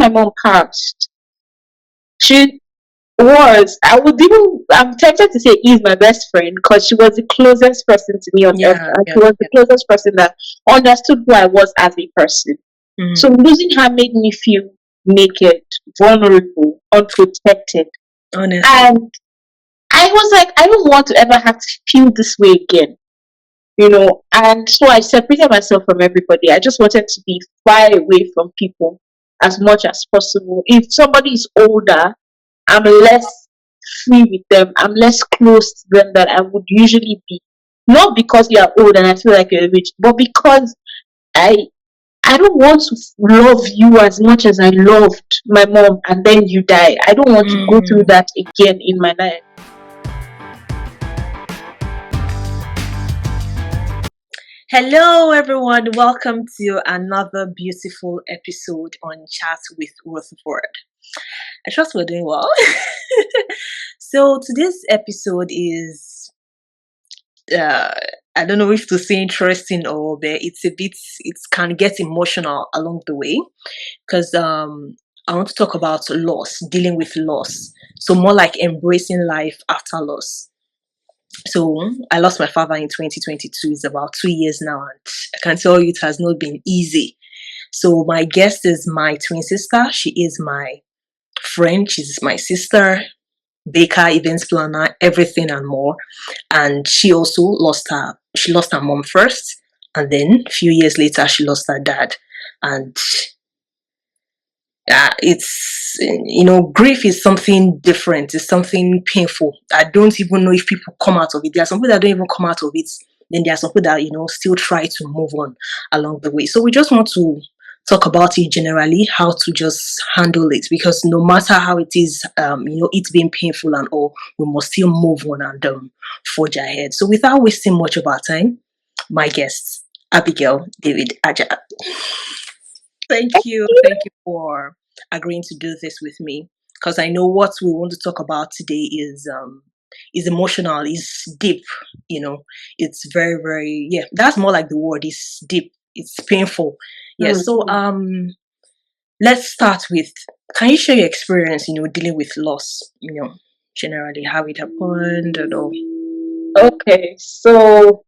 my mom passed, she I'm tempted to say is my best friend because she was the closest person to me on earth. Yeah, And yeah, she was the yeah. closest person that understood who I was as a person. So losing her made me feel naked, vulnerable, unprotected. Honestly. And I was like, I don't want to ever have to feel this way again. And so I separated myself from everybody. I just wanted to be far away from people as much as possible. If somebody is older, I'm less free with them. I'm less close to them than I would usually be. Not because you are old and I feel like you're rich, but because I I don't want to love you as much as I loved my mom and then you die. I don't want to go through Mm. that again in my life. Hello, everyone. Welcome to another beautiful episode on Chat with Rutherford. I trust we're doing well. So today's episode is, uh, I don't know if to say interesting or but it can get emotional along the way because I want to talk about loss, dealing with loss. So more like embracing life after loss. So I lost my father in 2022. It's about 2 years now, and I can tell you it has not been easy. So my guest is my twin sister. She is my friend. She's my sister, baker, events planner, everything and more. And she also lost her. She lost her mom first, and then a few years later, she lost her dad. And grief is something different. It's something painful. I don't even know if people come out of it. There are some people that don't even come out of it. Then there are some people that still try to move on along the way. So we just want to talk about it generally, how to just handle it, because no matter how it is, it's been painful and all, we must still move on and forge ahead. So without wasting much of our time, my guest, Abigail David Aja. Thank you for agreeing to do this with me, because I know what we want to talk about today is emotional, is deep. It's very, very, yeah. That's more like the word. It's deep. It's painful. Yeah. So let's start with. Can you share your experience? Dealing with loss. Generally how it happened and all. Okay, so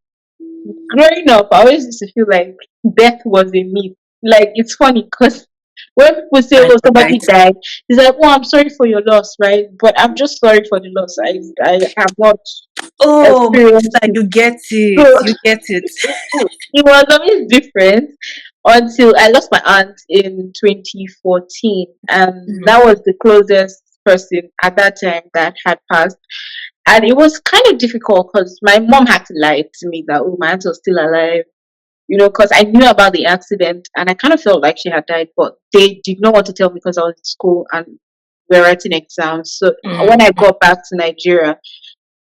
growing up, I always used to feel like death was a myth. Like it's funny because when people say, I "Oh, know, somebody right? died," it's like, "Oh, I'm sorry for your loss," right? But I'm just sorry for the loss. I have not Oh, my experienced sister, it. you get it. So You get it. it was always different until I lost my aunt in 2014, and Mm. that was the closest person at that time that had passed. And it was kind of difficult because my mom had to lie to me that, oh, my aunt was still alive, because I knew about the accident and I kind of felt like she had died, but they did not want to tell me because I was in school and we were writing exams. So Mm. when I got back to Nigeria,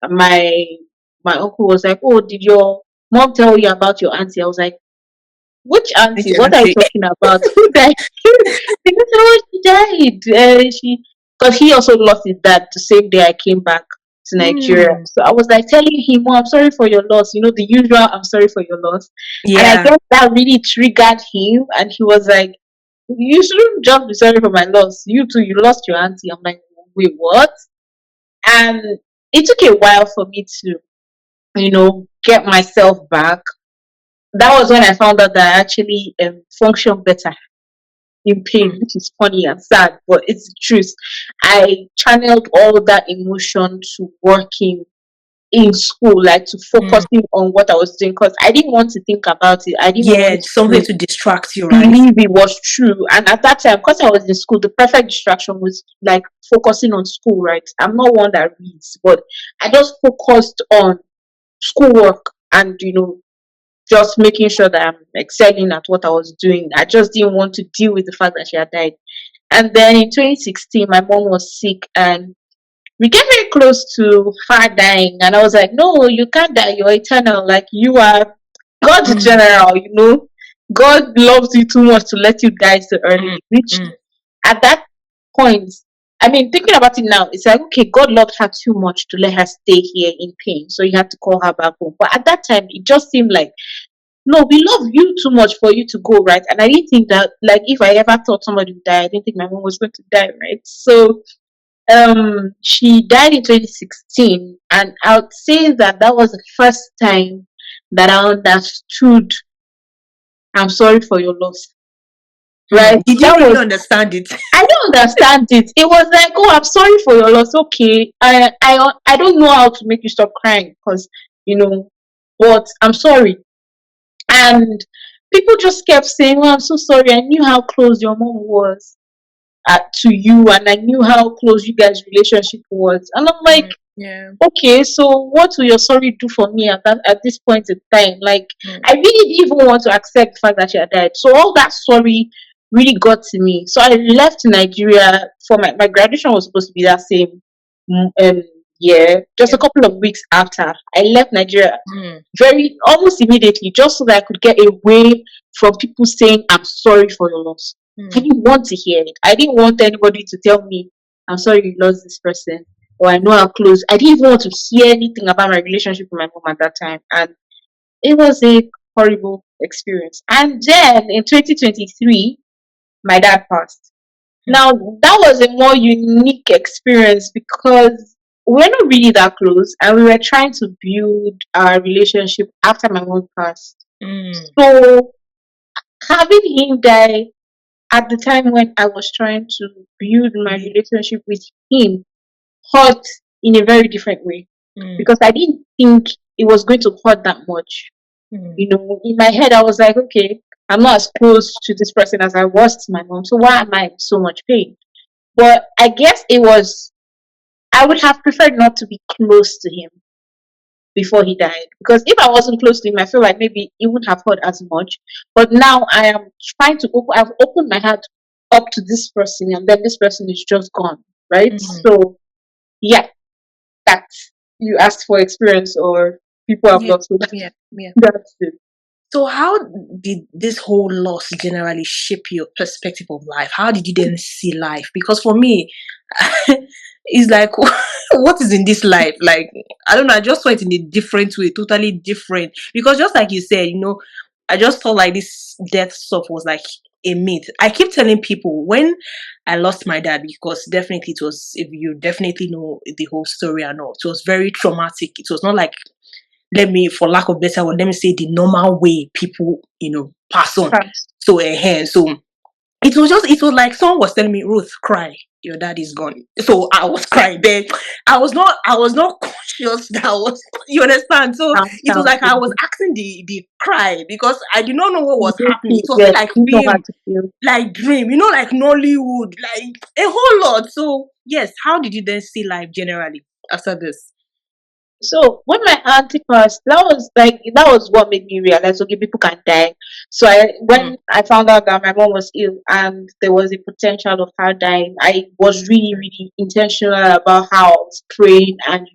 my my uncle was like, "Oh, did your mom tell you about your auntie?" I was like, "Which Which auntie? What are you auntie? talking about? Who died?" Because oh, she died. Because he also lost his dad the same day I came back to Nigeria. Mm. So I was like telling him, "Oh, I'm sorry for your loss." The usual, "I'm sorry for your loss." And I Yeah. guess that really triggered him, and he was like, "You shouldn't just be sorry for my loss. You too, you lost your auntie." I'm like, "Wait, what?" And it took a while for me to, get myself back. That was when I found out that I actually function better in pain, Mm. which is funny and sad, but it's the truth. I channeled all that emotion to working in school, like to Mm. focusing on what I was doing because I didn't want to think about it. I didn't Yeah, want something to to distract you, right? believe it was true. And at that time, because I was in school, the perfect distraction was like focusing on school, right? I'm not one that reads, but I just focused on schoolwork and, just making sure that I'm excelling at what I was doing. I just didn't want to deal with the fact that she had died. And then in 2016, my mom was sick and we get very close to her dying. And I was like, no, you can't die. You're eternal. Like you are God's Mm. general. God loves you too much to let you die so Mm. early. Which Mm. at that point, I mean, thinking about it now, it's like, okay, God loved her too much to let her stay here in pain. So you had to call her back home. But at that time, it just seemed like no, we love you too much for you to go, right? And I didn't think that, like, if I ever thought somebody would die, I didn't think my mom was going to die, right? So, she died in 2016, and I would say that that was the first time that I understood I'm sorry for your loss, right? Did you That really was, understand it? I don't understand it. It was like, oh, I'm sorry for your loss. Okay, I don't know how to make you stop crying because you know, but I'm sorry. And people just kept saying, "Oh, I'm so sorry. I knew how close your mom was to you, and I knew how close you guys' relationship was." And I'm like, Yeah. okay, so what will your sorry do for me at this point in time? Like, Mm. I really didn't even want to accept the fact that she had died. So all that sorry really got to me. So I left Nigeria for my graduation was supposed to be that same year, just Yeah. a couple of weeks after. I left Nigeria Mm. very almost immediately, just so that I could get away from people saying I'm sorry for your loss. I Mm. didn't want to hear it. I didn't want anybody to tell me I'm sorry you lost this person or I know how close. I didn't even want to hear anything about my relationship with my mom at that time. And it was a horrible experience. And then in 2023, my dad passed. Hmm. Now, that was a more unique experience because we're not really that close and we were trying to build our relationship after my mom passed. Mm. So, having him die at the time when I was trying to build my Yeah. relationship with him hurt in a very different way Mm. because I didn't think it was going to hurt that much. Mm. You know, in my head, I was like, okay, I'm not as close to this person as I was to my mom, so why am I in so much pain? But I guess it was, I would have preferred not to be close to him before he died because if I wasn't close to him, I feel like maybe it wouldn't have hurt as much. But now I am trying to open, I've opened my heart up to this person, and then this person is just gone, right? Mm. So, yeah, that's you asked for experience or people have Yeah. lost. So Yeah. Yeah. that's it. So, how did this whole loss generally shape your perspective of life? How did you then see life? Because for me, it's like, what is in this life? Like, I don't know. I just saw it in a different way, totally different. Because just like you said, I just thought like this death stuff was like a myth. I keep telling people when I lost my dad, because definitely it was, if you definitely know the whole story and all, it was very traumatic. It was not like, let me, for lack of better word, let me say the normal way people, pass on. Fast. So, so it was like someone was telling me, Ruth, cry. Your dad is gone. So I was crying. Then I was not conscious that I was, you understand? So it was Sounds like I was good. asking the cry because I did not know what was happening. Immediately, It was yes, like you know how film, to feel. like dream, like Nollywood, like a whole lot. So yes, how did you then see life generally after this? So when my auntie passed, that was what made me realize okay, people can die. So Mm. when I found out that my mom was ill and there was a potential of her dying, I was really, really intentional about how I was praying and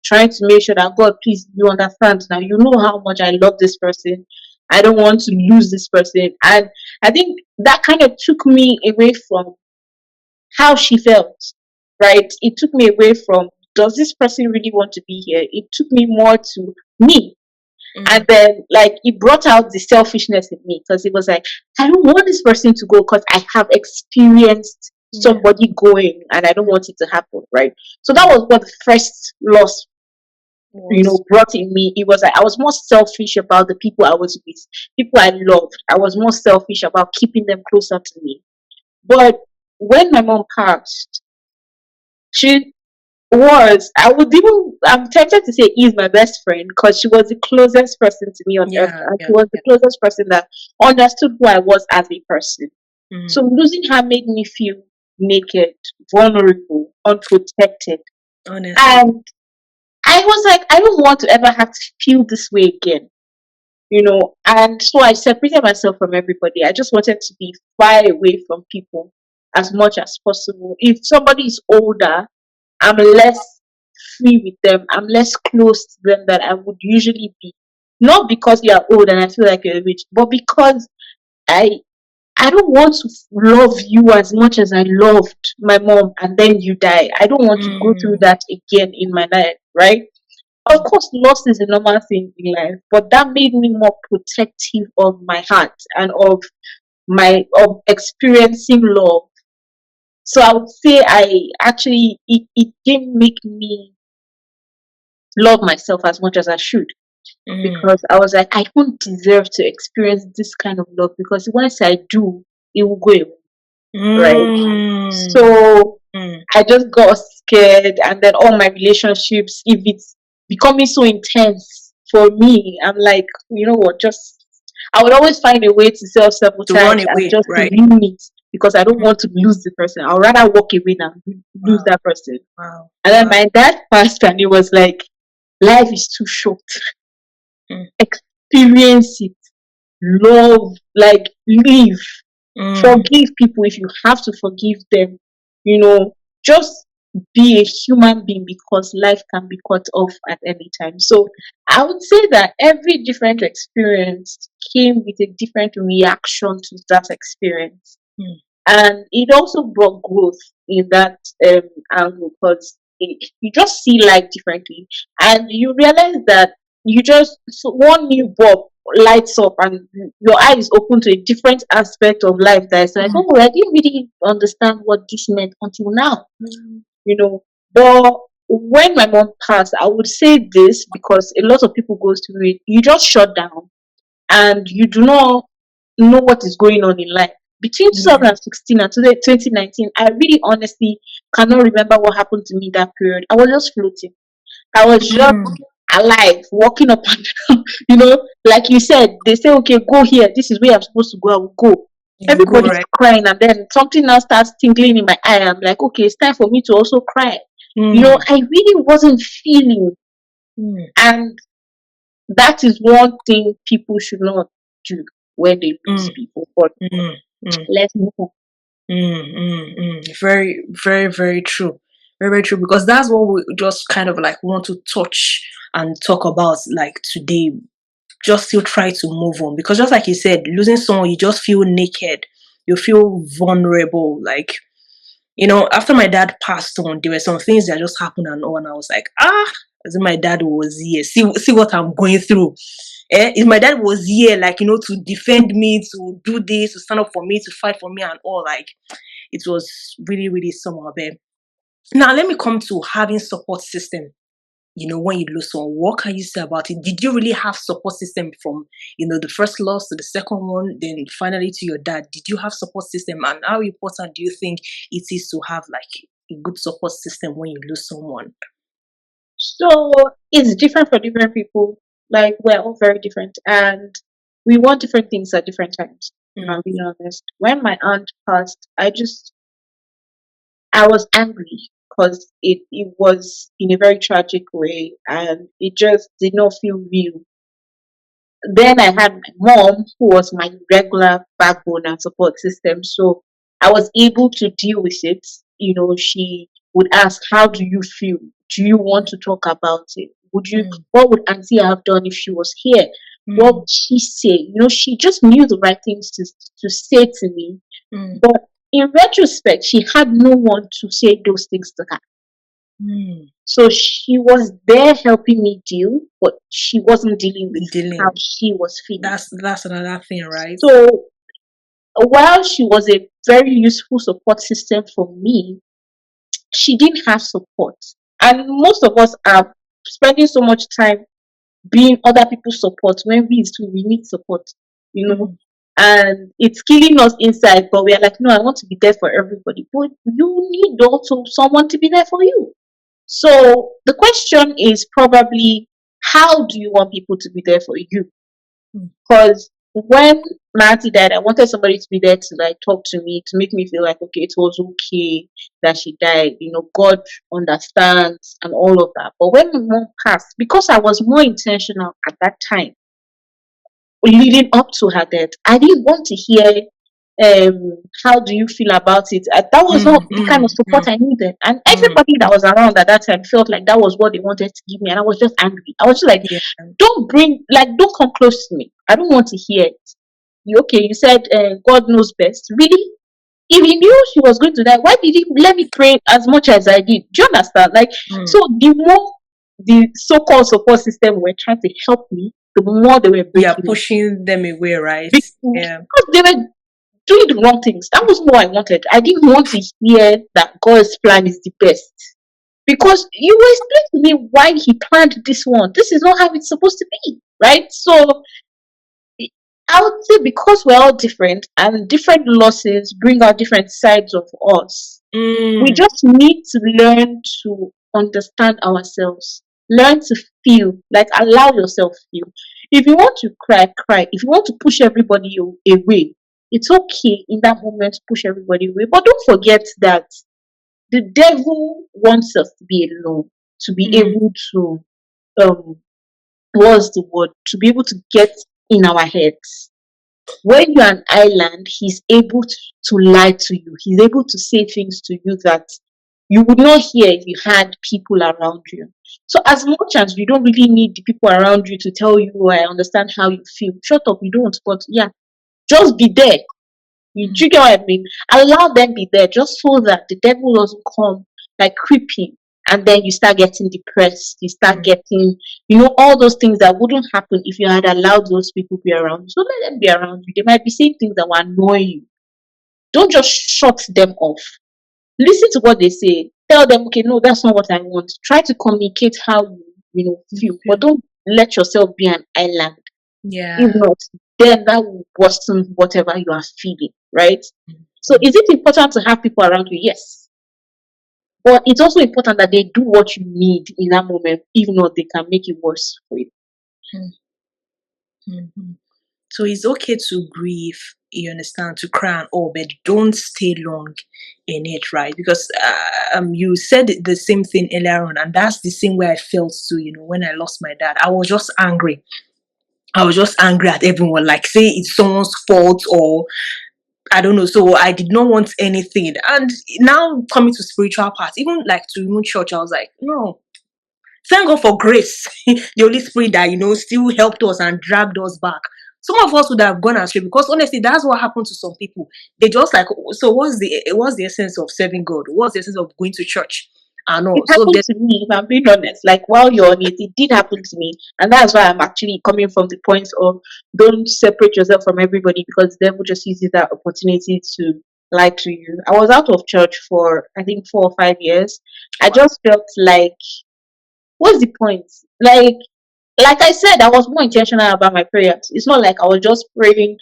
trying to make sure that God, please, you understand now. You know how much I love this person. I don't want to lose this person. And I think that kind of took me away from how she felt, right? It took me away from, does this person really want to be here? It took me more to me. And Mm. then, like, it brought out the selfishness in me because it was like, I don't want this person to go because I have experienced Yeah. somebody going and I don't want it to happen, right? So that was what the first loss, Was brought in me. It was like I was more selfish about the people I was with, people I loved. I was more selfish about keeping them closer to me. But when my mom passed, she I'm tempted to say is my best friend because she was the closest person to me on earth. yeah, And yeah, she was the yeah. closest person that understood who I was as a person. Mm. So losing her made me feel naked, vulnerable, unprotected. Honestly. And I was like, I don't want to ever have to feel this way again. And so I separated myself from everybody. I just wanted to be far away from people as much as possible. If somebody is older, I'm less free with them. I'm less close to them than I would usually be. Not because you are old and I feel like you're rich, but because I I don't want to love you as much as I loved my mom and then you die. I don't want to go through Mm. that again in my life, right? Of course, loss is a normal thing in life, but that made me more protective of my heart and of experiencing love. So I would say I actually it didn't make me love myself as much as I should, Mm. because I was like, I don't deserve to experience this kind of love, because once I do, it will go away, right? Mm. So Mm. I just got scared, and then all my relationships, if it's becoming so intense for me, I'm like, you know what, just I would always find a way to self To run sabotage and away, just to right? ruin it, because I don't Mm. want to lose the person. I'd rather walk away than lose Wow. that person. Wow. And then Wow. my dad passed, and it was like, life is too short. Mm. Experience it, love, like live, Mm. forgive people if you have to forgive them, you know, just be a human being, because life can be cut off at any time. So I would say that every different experience came with a different reaction to that experience, Mm. and it also brought growth in that angle, because you just see life differently, and you realize that you just, so one new bulb lights up, and your eyes open to a different aspect of life that is like, Mm. oh, I didn't really understand what this meant until now, Mm. you know. But when my mom passed, I would say this, because a lot of people go through it, you just shut down and you do not know what is going on in life. Between Yeah. 2016 and today, 2019, I really honestly cannot remember what happened to me that period. I was just floating. I was just Mm. alive, walking up and down. Like you said, they say, okay, go here. This is where I'm supposed to go. I will go. You go Everybody's right. crying, and then something now starts tingling in my eye. I'm like, okay, it's time for me to also cry. Mm. I really wasn't feeling, Mm. and that is one thing people should not do when they lose Mm. people. But Mm. Mm. let's move on. Very, very, very true. Very, very true. Because that's what we just kind of like want to touch and talk about like today. Just still try to move on. Because just like you said, losing someone, you just feel naked. You feel vulnerable. Like, after my dad passed on, there were some things that just happened and all, and I was like, as if my dad was here. See what I'm going through. If my dad was here, like, to defend me, to do this, to stand up for me, to fight for me and all, like, it was really, really somehow bad. Now, let me come to having support system. When you lose someone, what can you say about it? Did you really have support system from, the first loss to the second one, then finally to your dad? Did you have support system? And how important do you think it is to have like a good support system when you lose someone? So it's different for different people. Like, we're all very different, and we want different things at different times. Mm. I'll be honest. When my aunt passed, I was angry, because it was in a very tragic way, and it just did not feel real. Then I had my mom, who was my regular backbone and support system. So I was able to deal with it. She would ask, how do you feel? Do you want to talk about it? Mm. What would Auntie have done if she was here? What Mm. would she say? She just knew the right things to say to me. Mm. But in retrospect, she had no one to say those things to her. Mm. So she was there helping me deal, but she wasn't dealing with how Dealing. she was feeling. That's another thing, right? So while she was a very useful support system for me, she didn't have support. And most of us are spending so much time being other people's support when we need support, you know. Mm. And it's killing us inside, but we are like, no, I want to be there for everybody. But you need also someone to be there for you. So the question is probably, how do you want people to be there for you? Mm. Because when Marty died, I wanted somebody to be there to like talk to me, to make me feel like, okay, it was okay that she died. God understands and all of that. But when my mom passed, because I was more intentional at that time, leading up to her death, I didn't want to hear, how do you feel about it? That was Mm. not the kind of Mm. support I needed. And Mm. everybody that was around at that time felt like that was what they wanted to give me. And I was just angry. I was just like, Yeah. don't come close to me. I don't want to hear it. You said, God knows best. Really? If he knew she was going to die, why did he let me pray as much as I did? Do you understand? Like, Mm. so the more the so-called support system were trying to help me, the more they were Yeah, breaking me. pushing them away, right? Yeah. Because they were doing the wrong things. That was what I wanted. I didn't want to hear that God's plan is the best. Because you will explain to me why he planned this one. This is not how it's supposed to be, right? So I would say because we're all different and different losses bring out different sides of us, we Mm. just need to learn to understand ourselves, learn to feel, like allow yourself feel. If you want to cry, cry. If you want to push everybody away, it's okay in that moment to push everybody away. But don't forget that the devil wants us to be alone, to be Mm. able to um what's the word? To be able to get in our heads. When you're an island, he's able to lie to you. He's able to say things to you that you would not hear if you had people around you. So as much as you don't really need the people around you to tell you, "Oh, I understand how you feel." Shut up, you don't. But yeah, just be there. Do you get what I mean? Allow them be there just so that the devil doesn't come like creeping, and then you start getting depressed. You start Mm. getting, all those things that wouldn't happen if you had allowed those people be around you. So let them be around you. They might be saying things that will annoy you. Don't just shut them off. Listen to what they say. Tell them, okay, no, that's not what I want. Try to communicate how feel, but don't let yourself be an island. If Yeah. not, then that will worsen whatever you are feeling, right? So Mm. is it important to have people around you? Yes. But it's also important that they do what you need in that moment, even though they can make it worse for you. Mm. Mhm. So it's okay to grieve, you understand, to cry and all, but don't stay long in it, right? Because you said the same thing earlier on, and that's the same way I felt too. When I lost my dad, I was just angry. I was just angry at everyone, like say it's someone's fault or I don't know. So I did not want anything. And now coming to spiritual part, even like to even church, I was like, no, thank God for grace, the Holy Spirit that still helped us and dragged us back. Some of us would have gone astray because honestly, that's what happened to some people. They just like, so what's the essence of serving God? What's the essence of going to church? I It know. So happened to me, if I'm being honest. Like while you're on it, it did happen to me. And that's why I'm actually coming from the point of don't separate yourself from everybody because the devil just uses that opportunity to lie to you. I was out of church for I think 4 or 5 years. I wow. just felt like what's the point? Like I said, I was more intentional about my prayers. It's not like I was just praying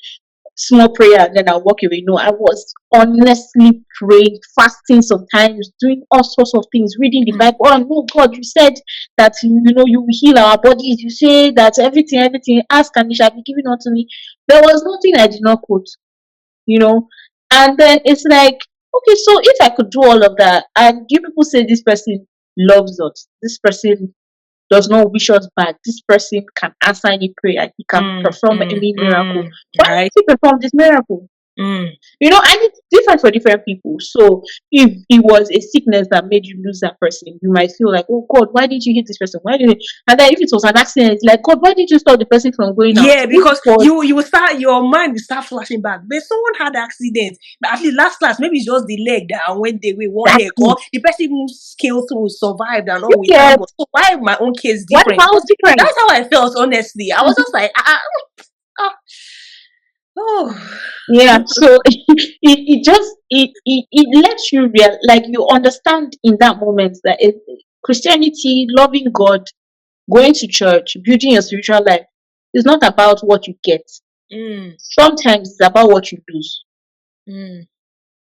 small prayer and then I'll walk away. No, I was honestly praying, fasting sometimes, doing all sorts of things, reading the Mm. Bible. Oh no, God, you said that you will heal our bodies. You say that everything, ask and it shall be given unto me. There was nothing I did not quote, you know. And then it's like, okay, so if I could do all of that, and you people say this person loves us, this person does not wish us bad. This person can answer any prayer. He can Mm, perform mm, any miracle. mm, Why did right. he perform this miracle? Mm. And it's different for different people. So if it was a sickness that made you lose that person, you might feel like, oh God, why did you hit this person? Why did you? And then if it was an accident, it's like, God, why did you stop the person from going out? Yeah, If it because was you will start your mind will start flashing back. But someone had accident, but at least last class, maybe it's just the leg that went away, one that leg, key, or the person who scaled through, survived, and all. you We thank get God. So why my own case what different? about Because different? that's how I felt. Honestly, I was just like, ah. Oh, Yeah, so it just it lets you real like you understand in that moment that Christianity, loving God, going to church, building your spiritual life is not about what you get. mm, Sometimes it's about what you lose. mm,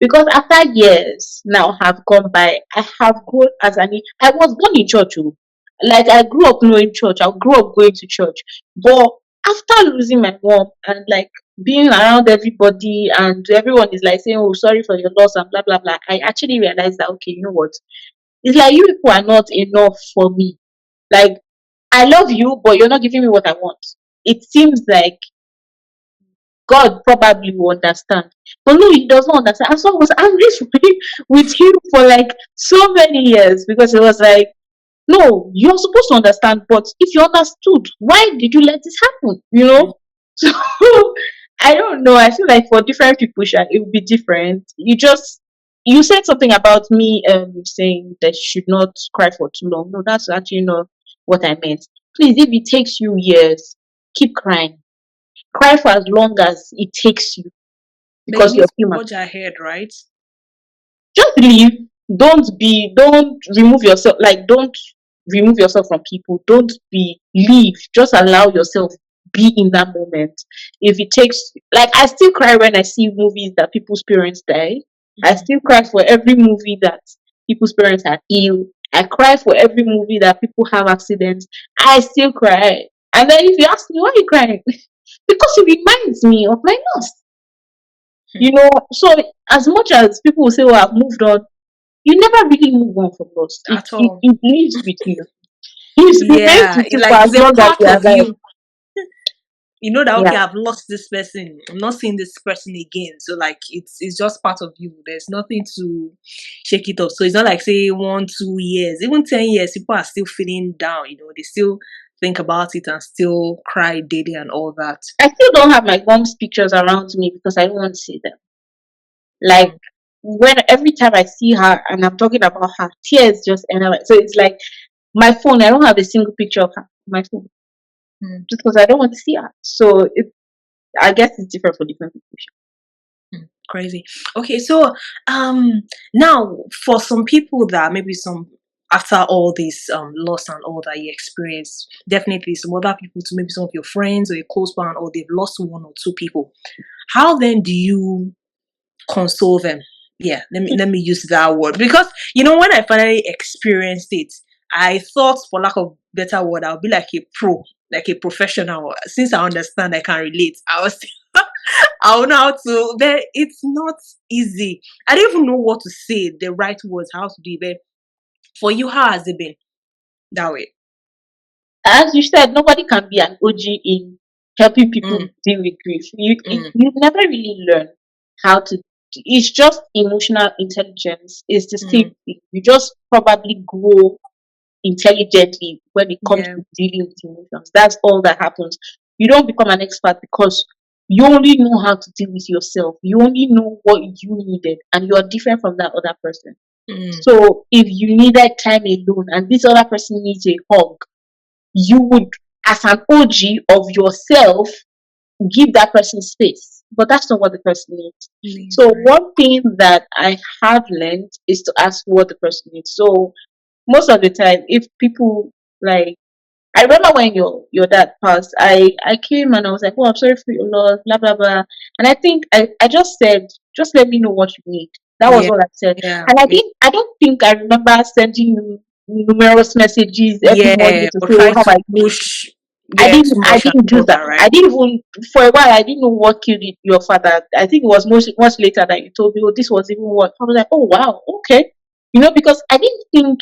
Because after years now have gone by, I have grown as I was born in church. Oh. Like I grew up knowing church. I grew up going to church. But after losing my mom and like being around everybody and everyone is like saying, oh, sorry for your loss and blah blah blah, I actually realized that okay, you know what? It's like you people are not enough for me. Like I love you, but you're not giving me what I want. It seems like God probably will understand. But no, he doesn't understand. And so I was angry with him for like so many years because it was like, no, you're supposed to understand, but if you understood, why did you let this happen? mm. So I don't know. I feel like for different people, it would be different. You said something about me saying that you should not cry for too long. No, that's actually not. what I meant. Please, if it takes you years, keep crying. Cry for as long as it takes you But you because need you're to human. forge ahead, right? Just leave. Don't remove yourself. Like, don't remove yourself from people. Don't be, leave. Just allow yourself be in that moment. If it takes, like, I still cry when I see movies that people's parents die. I Mm. still cry for every movie that people's parents are ill. I cry for every movie that people have accidents. I still cry. And then if you ask me why you crying, because it reminds me of my loss. Hmm. So as much as people will say, "Oh, I've moved on," you never really move on from loss. It At it, all. it lives with you. It remains Yeah, with you for like as it's a long as part you're of alive. you. You know that Yeah. okay, I've lost this person. I'm not seeing this person again. So like it's just part of you. There's nothing to shake it off. So it's not like say 1, 2 years, even 10 years, people are still feeling down. They still think about it and still cry daily and all that. I still don't have my mom's pictures around me because I don't want to see them. Like, Mm. when every time I see her and I'm talking about her, tears just enter. So it's like my phone. I don't have a single picture of her on my phone Mm. just because I don't want to see her. So I guess it's different for different people. Crazy. Okay, so now for some people that maybe some after all this loss and all that you experience, definitely some other people to maybe some of your friends or your close one or they've lost one or two people. How then do you console them? Yeah, let me use that word because when I finally experienced it, I thought for lack of better word, I'll be like a pro, like a professional. Since I understand, I can relate. I don't know how to, but it's not easy. I don't even know what to say, the right words, how to do it. But for you, how has it been that way? As you said, nobody can be an OG in helping people Mm, deal with grief. mm, You never really learn how to. It's just emotional intelligence. It's the mm. same thing. You just probably grow intelligently when it comes Yeah. to dealing with emotions. That's all that happens. You don't become an expert because you only know how to deal with yourself. You only know what you needed, and you are different from that other person. Mm, So if you needed time alone and this other person needs a hug, you would, as an OG of yourself, give that person space. But that's not what the person needs. please, So right. one thing that I have learned is to ask what the person needs. So most of the time, if people, like, I remember when your dad passed, I came and I was like, "Oh, I'm sorry for your loss, blah blah blah." And I think I just said, "Just let me know what you need." That was Yeah, all I said. yeah, And yeah, I don't think I remember sending you numerous messages every morning yeah. to Or say, "Oh, try how to are you?" push, yeah, too I much and didn't do all that. that, I right? didn't even, for a while I didn't know what killed your father. I think it was much later that you told me, "Oh, this was even what." I was like, "Oh wow, okay." Because I didn't think,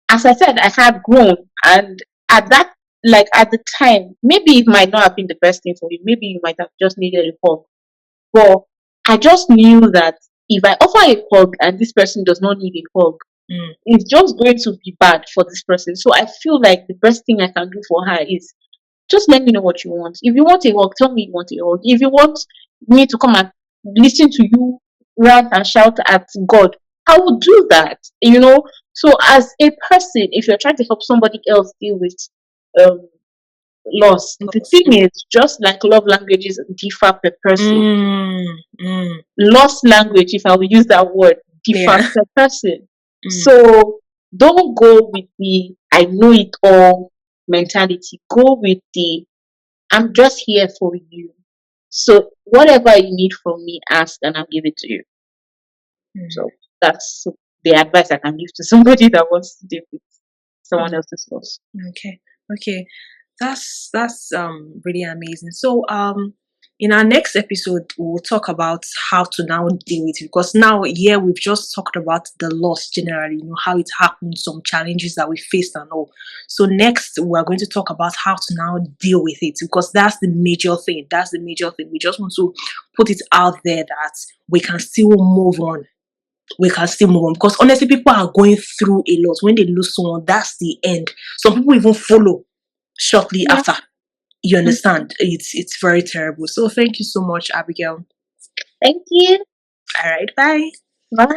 as I said, I had grown, and at that, like, at the time, maybe it might not have been the best thing for you. Maybe you might have just needed a hug. But I just knew that if I offer a hug and this person does not need a hug, Mm, it's just going to be bad for this person. So I feel like the best thing I can do for her is just let me know what you want. If you want a hug, tell me you want a hug. If you want me to come and listen to you rant and shout at God, I will do that. So as a person, if you're trying to help somebody else deal with um loss, the loss. thing is, just like love languages differ per person, Mm, mm, loss language, if I will use that word, differs yeah. per person. Mm, So don't go with the I know it all mentality. Go with the I'm just here for you. So whatever you need from me, ask and I'll give it to you. mm, So that's the advice I can give to somebody that wants to deal with someone mm. else's loss. Okay, okay. That's really amazing. So in our next episode we'll talk about how to now deal with it because now here we've just talked about the loss generally, how it happened, some challenges that we faced and all. So next we're going to talk about how to now deal with it because that's the major thing. That's the major thing. We just want to put it out there that we can still move on. We can still move on because honestly people are going through a lot. When they lose someone, that's the end. Some people even follow shortly Yeah. after. You Mm. understand? It's very terrible. So thank you so much, Abigail. Thank you. All right, bye.